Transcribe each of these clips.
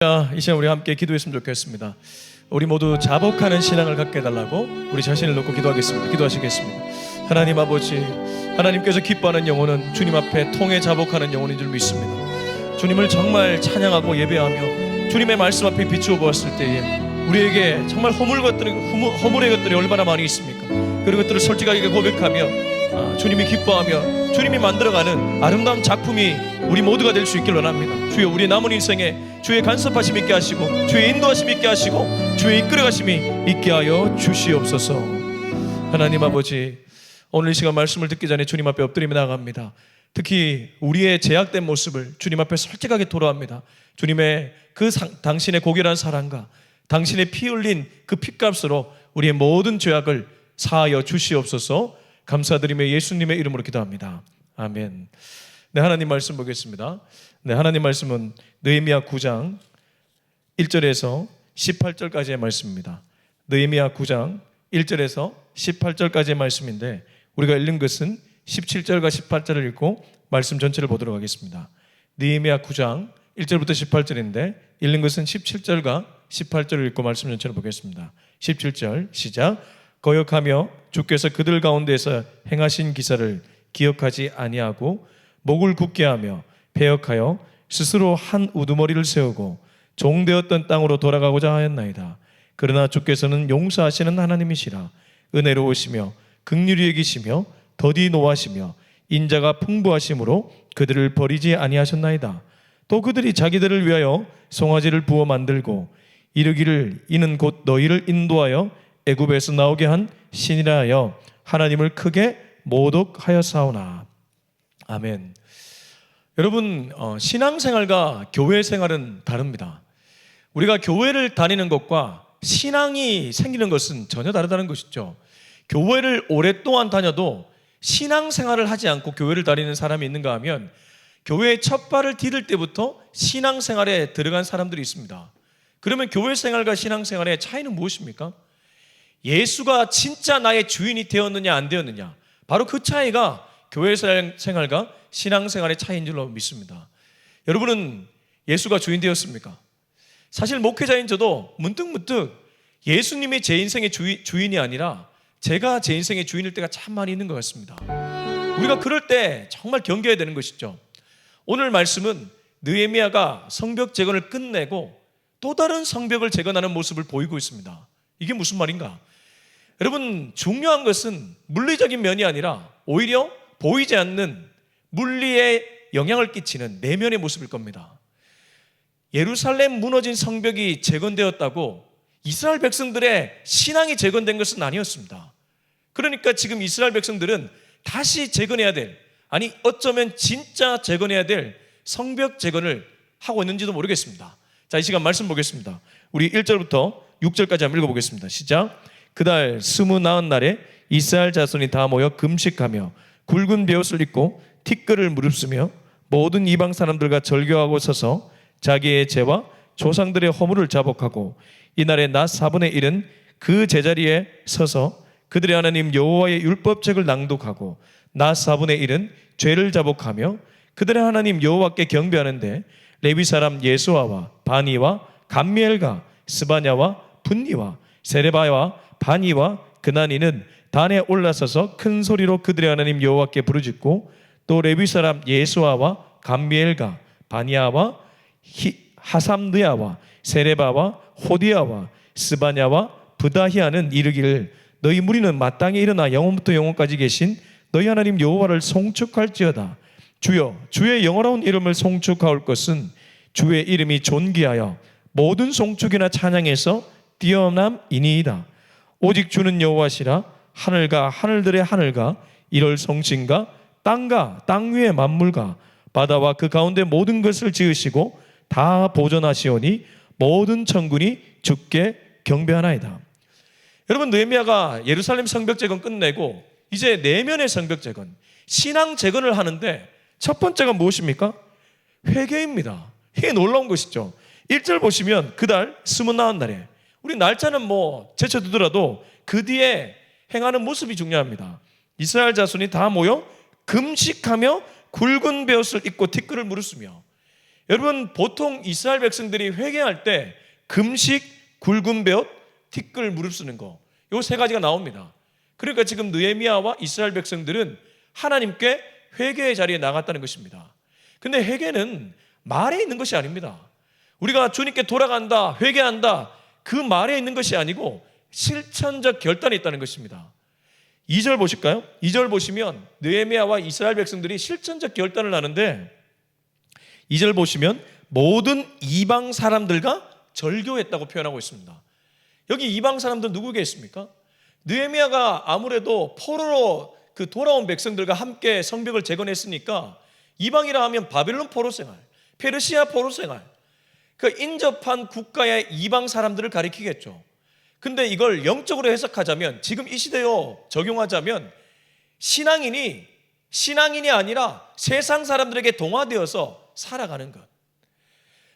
이 시간 우리 함께 기도했으면 좋겠습니다. 우리 모두 자복하는 신앙을 갖게 해달라고 우리 자신을 놓고 기도하겠습니다. 기도하시겠습니다. 하나님 아버지, 하나님께서 기뻐하는 영혼은 주님 앞에 통해 자복하는 영혼인 줄 믿습니다. 주님을 정말 찬양하고 예배하며 주님의 말씀 앞에 비추어 보았을 때에 우리에게 정말 허물의 것들이 얼마나 많이 있습니까? 그런 것들을 솔직하게 고백하며 주님이 기뻐하며 주님이 만들어가는 아름다운 작품이 우리 모두가 될 수 있길 원합니다. 주여, 우리 남은 인생에 주의 간섭하심이 있게 하시고 주의 인도하심이 있게 하시고 주의 이끌어가심이 있게 하여 주시옵소서. 하나님 아버지, 오늘 이 시간 말씀을 듣기 전에 주님 앞에 엎드리며 나아갑니다. 특히 우리의 제약된 모습을 주님 앞에 솔직하게 토로합니다. 주님의 당신의 고결한 사랑과 당신의 피 흘린 그 핏값으로 우리의 모든 죄악을 사하여 주시옵소서. 감사드리며 예수님의 이름으로 기도합니다. 아멘. 네, 하나님 말씀 보겠습니다. 네, 하나님 말씀은 느헤미야 9장 1절에서 18절까지의 말씀입니다. 느헤미야 9장 1절에서 18절까지의 말씀인데 우리가 읽는 것은 17절과 18절을 읽고 말씀 전체를 보도록 하겠습니다. 느헤미야 9장 1절부터 18절인데 읽는 것은 17절과 18절을 읽고 말씀 전체를 보겠습니다. 17절 시작. 거역하며 주께서 그들 가운데서 행하신 기사를 기억하지 아니하고 목을 굳게 하며 배역하여 스스로 한 우두머리를 세우고 종되었던 땅으로 돌아가고자 하였나이다. 그러나 주께서는 용서하시는 하나님이시라. 은혜로우시며 긍휼히 여기시며 더디 노하시며 인자가 풍부하심으로 그들을 버리지 아니하셨나이다. 또 그들이 자기들을 위하여 송아지를 부어 만들고 이르기를 이는 곧 너희를 인도하여 애굽에서 나오게 한 신이라 하여 하나님을 크게 모독하였사오나. 아멘. 여러분, 신앙생활과 교회생활은 다릅니다. 우리가 교회를 다니는 것과 신앙이 생기는 것은 전혀 다르다는 것이죠. 교회를 오랫동안 다녀도 신앙생활을 하지 않고 교회를 다니는 사람이 있는가 하면 교회에 첫 발을 디딜 때부터 신앙생활에 들어간 사람들이 있습니다. 그러면 교회생활과 신앙생활의 차이는 무엇입니까? 예수가 진짜 나의 주인이 되었느냐 안 되었느냐, 바로 그 차이가 교회생활과 신앙생활의 차이인 줄로 믿습니다. 여러분은 예수가 주인 되었습니까? 사실 목회자인 저도 문득문득 예수님이 제 인생의 주인이 아니라 제가 제 인생의 주인일 때가 참 많이 있는 것 같습니다. 우리가 그럴 때 정말 경계해야 되는 것이죠. 오늘 말씀은 느헤미야가 성벽 재건을 끝내고 또 다른 성벽을 재건하는 모습을 보이고 있습니다. 이게 무슨 말인가? 여러분, 중요한 것은 물리적인 면이 아니라 오히려 보이지 않는 물리에 영향을 끼치는 내면의 모습일 겁니다. 예루살렘 무너진 성벽이 재건되었다고 이스라엘 백성들의 신앙이 재건된 것은 아니었습니다. 그러니까 지금 이스라엘 백성들은 다시 재건해야 될, 아니 어쩌면 진짜 재건해야 될 성벽 재건을 하고 있는지도 모르겠습니다. 자, 이 시간 말씀 보겠습니다. 우리 1절부터 6절까지 한번 읽어보겠습니다. 시작. 그달 29날에 이스라엘 자손이 다 모여 금식하며 굵은 베옷을 입고 티끌을 무릅쓰며 모든 이방 사람들과 절교하고 서서 자기의 죄와 조상들의 허물을 자복하고 이날의 낮 4분의 1은 그 제자리에 서서 그들의 하나님 여호와의 율법책을 낭독하고 낮 4분의 1은 죄를 자복하며 그들의 하나님 여호와께 경배하는데 레위 사람 예수아와 바니와 감미엘과 스바냐와 분니와 세레바와 바니와 그나니는 단에 올라서서 큰 소리로 그들의 하나님 여호와께 부르짖고 또 레위 사람 예수아와 감미엘과 바니아와 하삼느야와 세레바와 호디아와 스바냐와 브다히아는 이르기를 너희 무리는 마땅히 일어나 영원부터 영원까지 계신 너희 하나님 여호와를 송축할지어다. 주여, 주의 영원한 이름을 송축하올 것은 주의 이름이 존귀하여 모든 송축이나 찬양에서 뛰어남이니이다. 오직 주는 여호와시라. 하늘과 하늘들의 하늘과 이럴 성신과 땅과 땅 위의 만물과 바다와 그 가운데 모든 것을 지으시고 다 보존하시오니 모든 천군이 주께 경배하나이다. 여러분, 느헤미야가 예루살렘 성벽 재건 끝내고 이제 내면의 성벽 재건, 신앙 재건을 하는데 첫 번째가 무엇입니까? 회개입니다. 이게 놀라운 것이죠. 1절 보시면 그달 29날에, 우리 날짜는 제쳐두더라도 그 뒤에 행하는 모습이 중요합니다. 이스라엘 자손이 다 모여 금식하며 굵은 베옷을 입고 티끌을 무릅쓰며, 여러분, 보통 이스라엘 백성들이 회개할 때 금식, 굵은 볕, 티끌 무릅쓰는 거, 요 세 가지가 나옵니다. 그러니까 지금 느헤미야와 이스라엘 백성들은 하나님께 회개의 자리에 나갔다는 것입니다. 근데 회개는 말에 있는 것이 아닙니다. 우리가 주님께 돌아간다, 회개한다, 그 말에 있는 것이 아니고 실천적 결단이 있다는 것입니다. 2절 보실까요? 2절 보시면 느헤미야와 이스라엘 백성들이 실천적 결단을 하는데, 2절 보시면 모든 이방 사람들과 절교했다고 표현하고 있습니다. 여기 이방 사람들 누구겠습니까? 느헤미야가 아무래도 포로로 돌아온 백성들과 함께 성벽을 재건했으니까 이방이라 하면 바벨론 포로 생활, 페르시아 포로 생활, 그 인접한 국가의 이방 사람들을 가리키겠죠. 근데 이걸 영적으로 해석하자면, 지금 이 시대요 적용하자면, 신앙인이 아니라 세상 사람들에게 동화되어서 살아가는 것.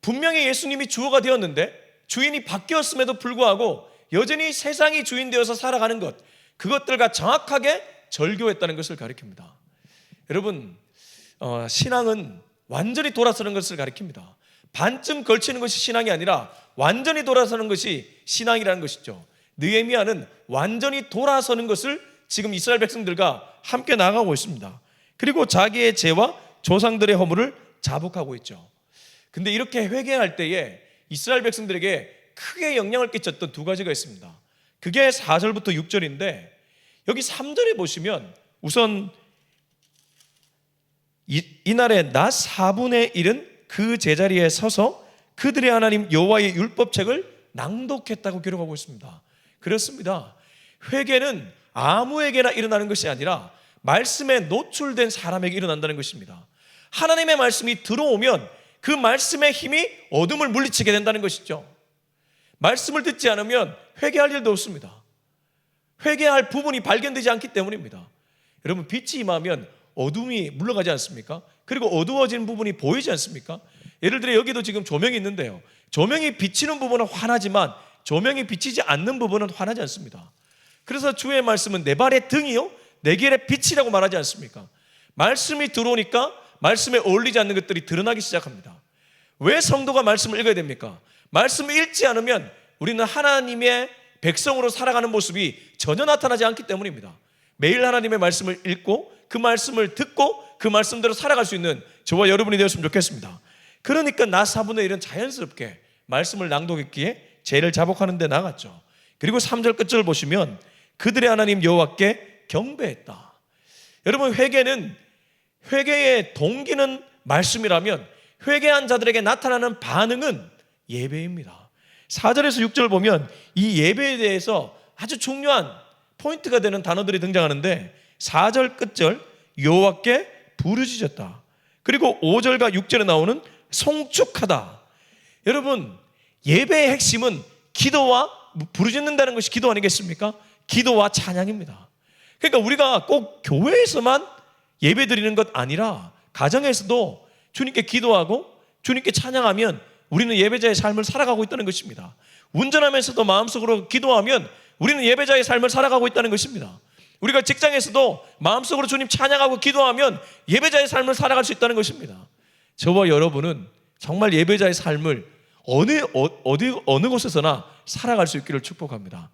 분명히 예수님이 주어가 되었는데 주인이 바뀌었음에도 불구하고 여전히 세상이 주인 되어서 살아가는 것, 그것들과 정확하게 절교했다는 것을 가리킵니다. 여러분, 신앙은 완전히 돌아서는 것을 가리킵니다. 반쯤 걸치는 것이 신앙이 아니라 완전히 돌아서는 것이 신앙이라는 것이죠. 느헤미야는 완전히 돌아서는 것을 지금 이스라엘 백성들과 함께 나아가고 있습니다. 그리고 자기의 죄와 조상들의 허물을 자복하고 있죠. 근데 이렇게 회개할 때에 이스라엘 백성들에게 크게 영향을 끼쳤던 두 가지가 있습니다. 그게 4절부터 6절인데, 여기 3절에 보시면 우선 이날에 낮 4분의 1은 그 제자리에 서서 그들의 하나님 여호와의 율법책을 낭독했다고 기록하고 있습니다. 그렇습니다. 회개는 아무에게나 일어나는 것이 아니라 말씀에 노출된 사람에게 일어난다는 것입니다. 하나님의 말씀이 들어오면 그 말씀의 힘이 어둠을 물리치게 된다는 것이죠. 말씀을 듣지 않으면 회개할 일도 없습니다. 회개할 부분이 발견되지 않기 때문입니다. 여러분, 빛이 임하면 어둠이 물러가지 않습니까? 그리고 어두워진 부분이 보이지 않습니까? 예를 들어 여기도 지금 조명이 있는데요, 조명이 비치는 부분은 환하지만 조명이 비치지 않는 부분은 환하지 않습니다. 그래서 주의 말씀은 내 발의 등이요 내 길의 빛이라고 말하지 않습니까? 말씀이 들어오니까 말씀에 어울리지 않는 것들이 드러나기 시작합니다. 왜 성도가 말씀을 읽어야 됩니까? 말씀을 읽지 않으면 우리는 하나님의 백성으로 살아가는 모습이 전혀 나타나지 않기 때문입니다. 매일 하나님의 말씀을 읽고 그 말씀을 듣고 그 말씀대로 살아갈 수 있는 저와 여러분이 되었으면 좋겠습니다. 그러니까 낮 4분의 1은 자연스럽게 말씀을 낭독했기에 죄를 자복하는 데 나갔죠. 그리고 3절 끝절을 보시면 그들의 하나님 여호와께 경배했다. 여러분, 회개의 동기는 말씀이라면 회개한 자들에게 나타나는 반응은 예배입니다. 4절에서 6절 보면 이 예배에 대해서 아주 중요한 포인트가 되는 단어들이 등장하는데, 4절 끝절 여호와께 부르짖었다. 그리고 5절과 6절에 나오는 송축하다. 여러분, 예배의 핵심은 기도와 부르짖는다는 것이 기도 아니겠습니까? 기도와 찬양입니다. 그러니까 우리가 꼭 교회에서만 예배 드리는 것 아니라 가정에서도 주님께 기도하고 주님께 찬양하면 우리는 예배자의 삶을 살아가고 있다는 것입니다. 운전하면서도 마음속으로 기도하면 우리는 예배자의 삶을 살아가고 있다는 것입니다. 우리가 직장에서도 마음속으로 주님 찬양하고 기도하면 예배자의 삶을 살아갈 수 있다는 것입니다. 저와 여러분은 정말 예배자의 삶을 어느 곳에서나 살아갈 수 있기를 축복합니다.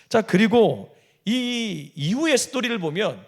자, 그리고 이 이후의 스토리를 보면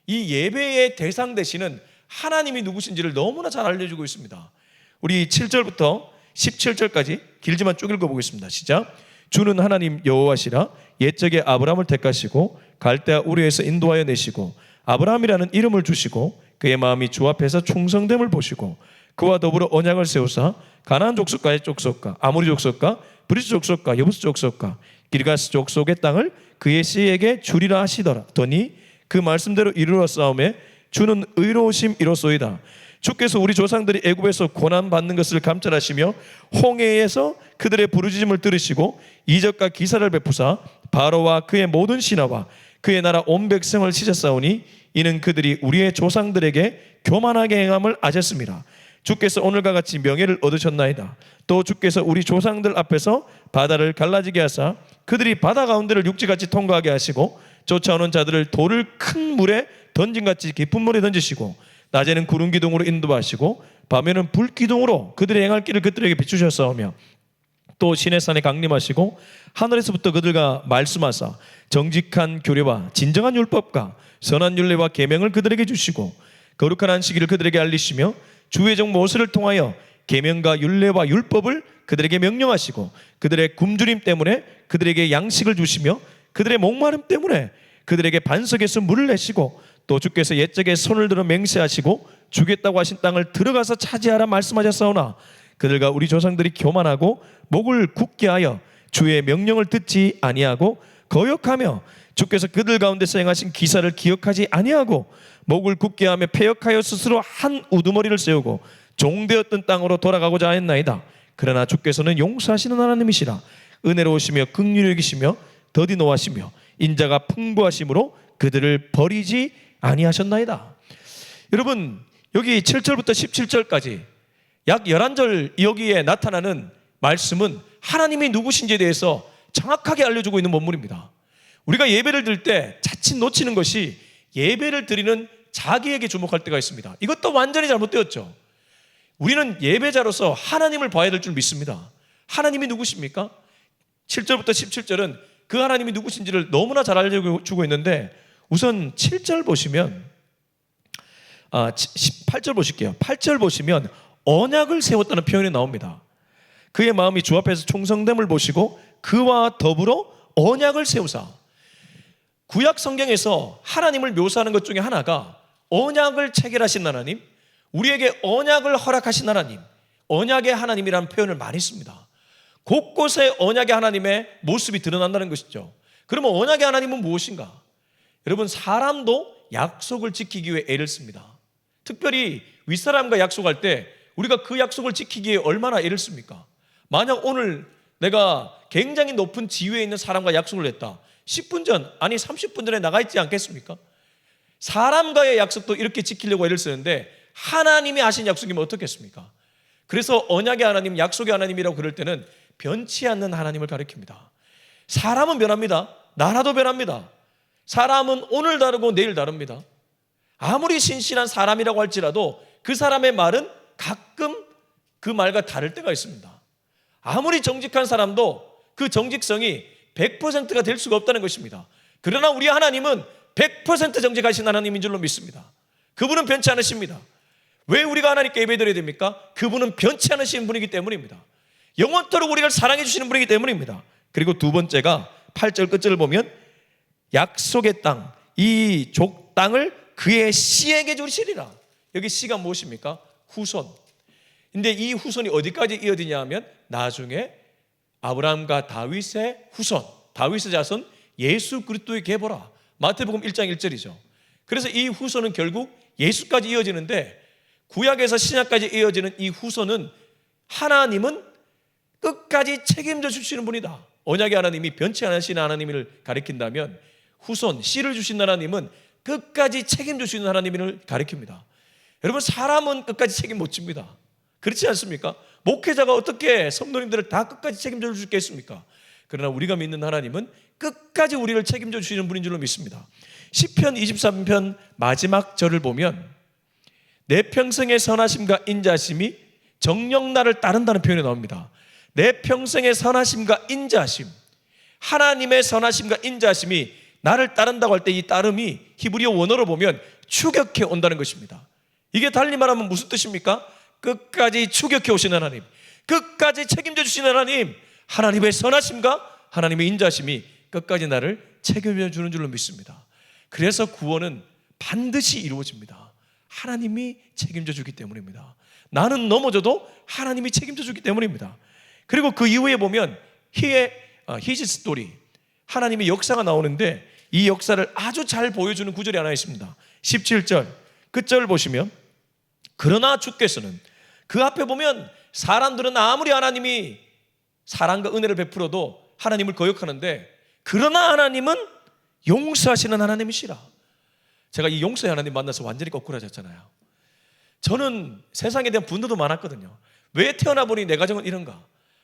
이 예배의 대상 되시는 하나님이 누구신지를 너무나 잘 알려주고 있습니다. 우리 7절부터 17절까지 길지만 쭉 읽어보겠습니다. 시작. 주는 하나님 여호와시라. 옛적에 아브라함을 택하시고 갈대아 우르에서 인도하여 내시고 아브라함이라는 이름을 주시고 그의 마음이 주 앞에서 충성됨을 보시고 그와 더불어 언약을 세우사 가나안 족속과의 족속과 아모리 족속과 브리스 족속과 여부스 족속과 기르가스 족속의 땅을 그의 씨에게 주리라 하시더니 그 말씀대로 이루어 싸움에 주는 의로우심 이로소이다. 주께서 우리 조상들이 애굽에서 고난받는 것을 감찰하시며 홍해에서 그들의 부르짖음을 들으시고 이적과 기사를 베푸사 바로와 그의 모든 신하와 그의 나라 온 백성을 치셨사오니 이는 그들이 우리의 조상들에게 교만하게 행함을 아셨습니다. 주께서 오늘과 같이 명예를 얻으셨나이다. 또 주께서 우리 조상들 앞에서 바다를 갈라지게 하사 그들이 바다 가운데를 육지같이 통과하게 하시고 쫓아오는 자들을 돌을 큰 물에 던짐같이 깊은 물에 던지시고 낮에는 구름 기둥으로 인도하시고 밤에는 불기둥으로 그들의 행할 길을 그들에게 비추셨사오며 또 시내산에 강림하시고 하늘에서부터 그들과 말씀하사 정직한 교례와 진정한 율법과 선한 율례와 계명을 그들에게 주시고 거룩한 안식일을 그들에게 알리시며 주의 종 모세를 통하여 계명과 율례와 율법을 그들에게 명령하시고 그들의 굶주림 때문에 그들에게 양식을 주시며 그들의 목마름 때문에 그들에게 반석에서 물을 내시고 또 주께서 옛적에 손을 들어 맹세하시고 주겠다고 하신 땅을 들어가서 차지하라 말씀하셨사오나 그들과 우리 조상들이 교만하고 목을 굳게 하여 주의 명령을 듣지 아니하고 거역하며 주께서 그들 가운데서 행하신 기사를 기억하지 아니하고 목을 굳게 하며 패역하여 스스로 한 우두머리를 세우고 종되었던 땅으로 돌아가고자 하였나이다. 그러나 주께서는 용서하시는 하나님이시라 은혜로우시며 긍휼히 여기시며 더디 노하시며 인자가 풍부하심으로 그들을 버리지 아니하셨나이다. 여러분, 여기 7절부터 17절까지 약 11절 여기에 나타나는 말씀은 하나님이 누구신지에 대해서 정확하게 알려주고 있는 본문입니다. 우리가 예배를 드릴 때 자칫 놓치는 것이 예배를 드리는 자기에게 주목할 때가 있습니다. 이것도 완전히 잘못되었죠. 우리는 예배자로서 하나님을 봐야 될 줄 믿습니다. 하나님이 누구십니까? 7절부터 17절은 그 하나님이 누구신지를 너무나 잘 알려주고 있는데 우선 7절 보시면 8절 보실게요. 8절 보시면 언약을 세웠다는 표현이 나옵니다. 그의 마음이 주 앞에서 충성됨을 보시고 그와 더불어 언약을 세우사. 구약 성경에서 하나님을 묘사하는 것 중에 하나가 언약을 체결하신 하나님, 우리에게 언약을 허락하신 하나님, 언약의 하나님이라는 표현을 많이 씁니다. 곳곳에 언약의 하나님의 모습이 드러난다는 것이죠. 그러면 언약의 하나님은 무엇인가? 여러분, 사람도 약속을 지키기 위해 애를 씁니다. 특별히 윗사람과 약속할 때 우리가 그 약속을 지키기 위해 얼마나 애를 씁니까? 만약 오늘 내가 굉장히 높은 지위에 있는 사람과 약속을 했다. 10분 전, 아니 30분 전에 나가 있지 않겠습니까? 사람과의 약속도 이렇게 지키려고 애를 쓰는데 하나님이 하신 약속이면 어떻겠습니까? 그래서 언약의 하나님, 약속의 하나님이라고 그럴 때는 변치 않는 하나님을 가리킵니다. 사람은 변합니다. 나라도 변합니다. 사람은 오늘 다르고 내일 다릅니다. 아무리 신실한 사람이라고 할지라도 그 사람의 말은 가끔 그 말과 다를 때가 있습니다. 아무리 정직한 사람도 그 정직성이 100%가 될 수가 없다는 것입니다. 그러나 우리 하나님은 100% 정직하신 하나님인 줄로 믿습니다. 그분은 변치 않으십니다. 왜 우리가 하나님께 예배드려야 됩니까? 그분은 변치 않으신 분이기 때문입니다. 영원토록 우리를 사랑해 주시는 분이기 때문입니다. 그리고 두 번째가 8절 끝절을 보면 약속의 땅, 이 족 땅을 그의 씨에게 주시리라. 여기 씨가 무엇입니까? 후손. 근데 이 후손이 어디까지 이어지냐 하면 나중에 아브라함과 다윗의 후손, 다윗의 자손 예수 그리스도의 계보라. 마태복음 1장 1절이죠. 그래서 이 후손은 결국 예수까지 이어지는데 구약에서 신약까지 이어지는 이 후손은 하나님은 끝까지 책임져 주시는 분이다. 언약의 하나님이 변치 않으시는 하나님을 가리킨다면 후손, 씨를 주신 하나님은 끝까지 책임져 주시는 하나님을 가리킵니다. 여러분, 사람은 끝까지 책임 못 집니다. 그렇지 않습니까? 목회자가 어떻게 성도님들을 다 끝까지 책임져 줄 수 있겠습니까? 그러나 우리가 믿는 하나님은 끝까지 우리를 책임져 주시는 분인 줄로 믿습니다. 시편 23편 마지막 절을 보면 내 평생의 선하심과 인자하심이 정녕 나를 따른다는 표현이 나옵니다. 내 평생의 선하심과 인자하심, 하나님의 선하심과 인자하심이 나를 따른다고 할 때 이 따름이 히브리어 원어로 보면 추격해 온다는 것입니다. 이게 달리 말하면 무슨 뜻입니까? 끝까지 추격해 오신 하나님, 끝까지 책임져 주신 하나님, 하나님의 선하심과 하나님의 인자하심이 끝까지 나를 책임져 주는 줄로 믿습니다. 그래서 구원은 반드시 이루어집니다. 하나님이 책임져 주기 때문입니다. 나는 넘어져도 하나님이 책임져 주기 때문입니다. 그리고 그 이후에 보면 His story, 하나님의 역사가 나오는데 이 역사를 아주 잘 보여주는 구절이 하나 있습니다. 17절 끝절 보시면 그러나 주께서는, 그 앞에 보면 사람들은 아무리 하나님이 사랑과 은혜를 베풀어도 하나님을 거역하는데 그러나 하나님은 용서하시는 하나님이시라. 제가 이 용서의 하나님 만나서 완전히 거꾸라졌잖아요. 저는 세상에 대한 분노도 많았거든요. 왜 태어나 보니 내 가정은 이런가?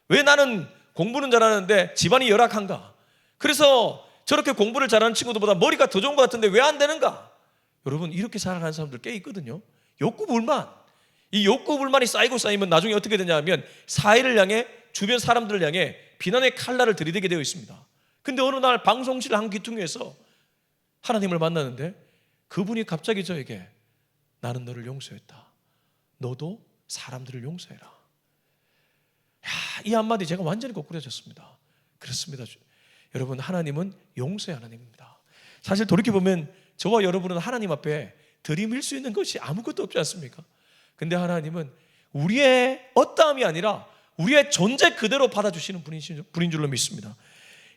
왜 나는 공부는 잘하는데 집안이 열악한가? 그래서 저렇게 공부를 잘하는 친구들보다 머리가 더 좋은 것 같은데 왜 안 되는가? 여러분, 이렇게 살아가는 사람들 꽤 있거든요. 욕구 불만. 이 욕구 불만이 쌓이고 쌓이면 나중에 어떻게 되냐 하면 사회를 향해, 주변 사람들을 향해 비난의 칼날을 들이대게 되어 있습니다. 근데 어느 날 방송실 한 귀퉁이에서 하나님을 만나는데 그분이 갑자기 저에게 나는 너를 용서했다. 너도 사람들을 용서해라. 야, 이 한마디 제가 완전히 거꾸려졌습니다. 그렇습니다. 여러분, 하나님은 용서의 하나님입니다. 사실 돌이켜보면 저와 여러분은 하나님 앞에 들이밀 수 있는 것이 아무것도 없지 않습니까? 근데 하나님은 우리의 어떠함이 아니라 우리의 존재 그대로 받아주시는 분인 줄로 믿습니다.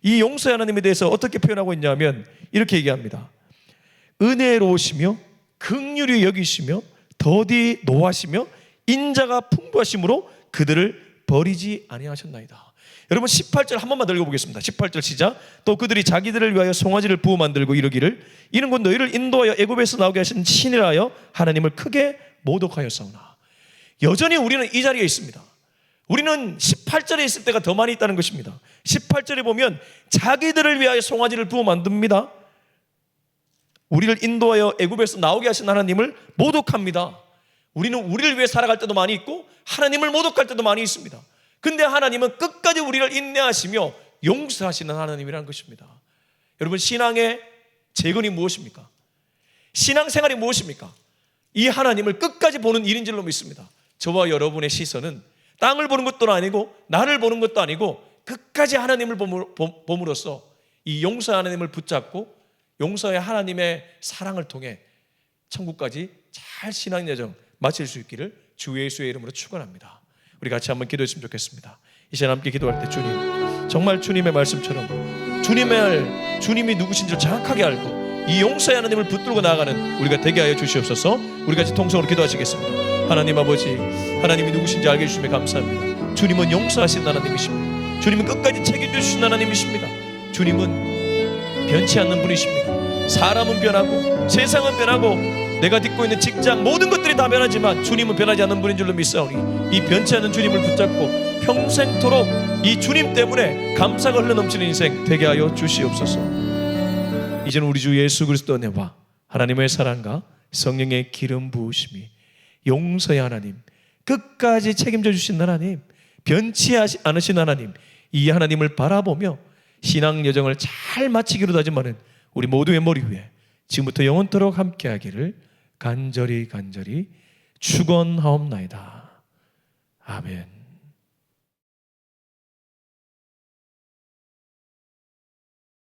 이 용서의 하나님에 대해서 어떻게 표현하고 있냐면 이렇게 얘기합니다. 은혜로우시며 긍휼히 여기시며 더디 노하시며 인자가 풍부하심으로 그들을 버리지 아니하셨나이다. 여러분 18절 한 번만 더 읽어보겠습니다. 18절 시작. 또 그들이 자기들을 위하여 송아지를 부어 만들고 이르기를 이는 곧 너희를 인도하여 애굽에서 나오게 하신 신이라 하여 하나님을 크게 모독하였사오나. 여전히 우리는 이 자리에 있습니다. 우리는 18절에 있을 때가 더 많이 있다는 것입니다. 18절에 보면 자기들을 위하여 송아지를 부어 만듭니다. 우리를 인도하여 애굽에서 나오게 하신 하나님을 모독합니다. 우리는 우리를 위해 살아갈 때도 많이 있고 하나님을 모독할 때도 많이 있습니다. 근데 하나님은 끝까지 우리를 인내하시며 용서하시는 하나님이라는 것입니다. 여러분, 신앙의 재건이 무엇입니까? 신앙생활이 무엇입니까? 이 하나님을 끝까지 보는 일인 줄로 믿습니다. 저와 여러분의 시선은 땅을 보는 것도 아니고 나를 보는 것도 아니고 끝까지 하나님을 봄으로써 이 용서의 하나님을 붙잡고 용서의 하나님의 사랑을 통해 천국까지 잘 신앙 여정 마칠 수 있기를 주 예수의 이름으로 축원합니다. 우리 같이 한번 기도했으면 좋겠습니다. 이 시간 함께 기도할 때 주님, 정말 주님의 말씀처럼 주님이 누구신지를 정확하게 알고 이 용서의 하나님을 붙들고 나아가는 우리가 되게 하여 주시옵소서. 우리 같이 통성으로 기도하시겠습니다. 하나님 아버지, 하나님이 누구신지 알게 해주시며 감사합니다. 주님은 용서하신 하나님이십니다. 주님은 끝까지 책임져 주신 하나님이십니다. 주님은 변치 않는 분이십니다. 사람은 변하고 세상은 변하고 내가 딛고 있는 직장 모든 것들이 다 변하지만 주님은 변하지 않는 분인 줄로 믿사오니 이 변치 않는 주님을 붙잡고 평생토록 이 주님 때문에 감사가 흘러넘치는 인생 되게 하여 주시옵소서. 이제는 우리 주 예수 그리스도의 은혜와 하나님의 사랑과 성령의 기름 부으심이 용서의 하나님, 끝까지 책임져 주신 하나님, 변치 않으신 하나님, 이 하나님을 바라보며 신앙 여정을 잘 마치기로 다짐하는 우리 모두의 머리 위에 지금부터 영원토록 함께하기를 간절히 축원하옵나이다. 아멘.